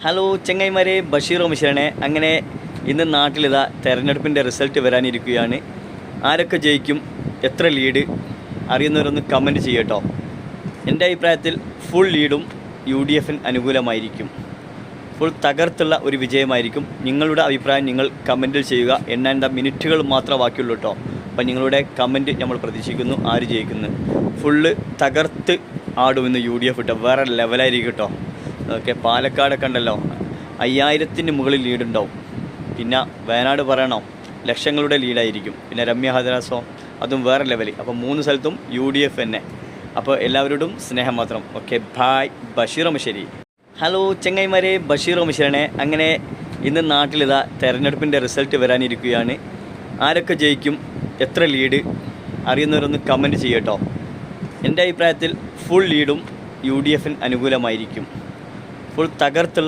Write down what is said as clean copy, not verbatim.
Hello ചെങ്ങൈമാരെ, ബഷീർ ഓമിശ്വരനെ. അങ്ങനെ ഇന്ന് നാട്ടിലിതാ തെരഞ്ഞെടുപ്പിൻ്റെ റിസൾട്ട് വരാനിരിക്കുകയാണ്. ആരൊക്കെ ജയിക്കും, എത്ര ലീഡ് അറിയുന്നവരൊന്ന് കമൻറ്റ് ചെയ്യട്ടോ. എൻ്റെ അഭിപ്രായത്തിൽ ഫുൾ ലീഡും UDF അനുകൂലമായിരിക്കും. ഫുൾ തകർത്തുള്ള ഒരു വിജയമായിരിക്കും. നിങ്ങളുടെ അഭിപ്രായം നിങ്ങൾ കമൻറ്റിൽ ചെയ്യുക. എണ്ണേണ്ട മിനിറ്റുകൾ മാത്രമേ ബാക്കിയുള്ളൂ കേട്ടോ. അപ്പം നിങ്ങളുടെ കമൻറ്റ് നമ്മൾ പ്രതീക്ഷിക്കുന്നു. ആര് ജയിക്കുന്നു? ഫുള്ള് തകർത്ത് ആടുമെന്ന് UDF ഇട്ടോ. വേറെ ലെവലായിരിക്കും കേട്ടോ. ഓക്കെ, പാലക്കാടൊക്കെ ഉണ്ടല്ലോ 5000-ന് മുകളിൽ ലീഡുണ്ടാവും. പിന്നെ വയനാട് പറയണോ, ലക്ഷങ്ങളുടെ ലീഡായിരിക്കും. പിന്നെ രമ്യ ഹരിദാസോ, അതും വേറെ ലെവൽ. അപ്പോൾ 3 സ്ഥലത്തും UDF തന്നെ. അപ്പോൾ എല്ലാവരോടും സ്നേഹം മാത്രം. Okay, bye. Basheer Omassery. Hello ചെങ്ങൈമാരെ, ബഷീർ ഓമിശ്ശേരനെ. അങ്ങനെ ഇന്ന് നാട്ടിലിതാ തെരഞ്ഞെടുപ്പിൻ്റെ റിസൾട്ട് വരാനിരിക്കുകയാണ്. ആരൊക്കെ ജയിക്കും, എത്ര ലീഡ് അറിയുന്നവരൊന്ന് കമൻറ്റ് ചെയ്യട്ടോ. എൻ്റെ അഭിപ്രായത്തിൽ ഫുൾ ലീഡും UDF അനുകൂലമായിരിക്കും. ഫുൾ തകർത്തുള്ള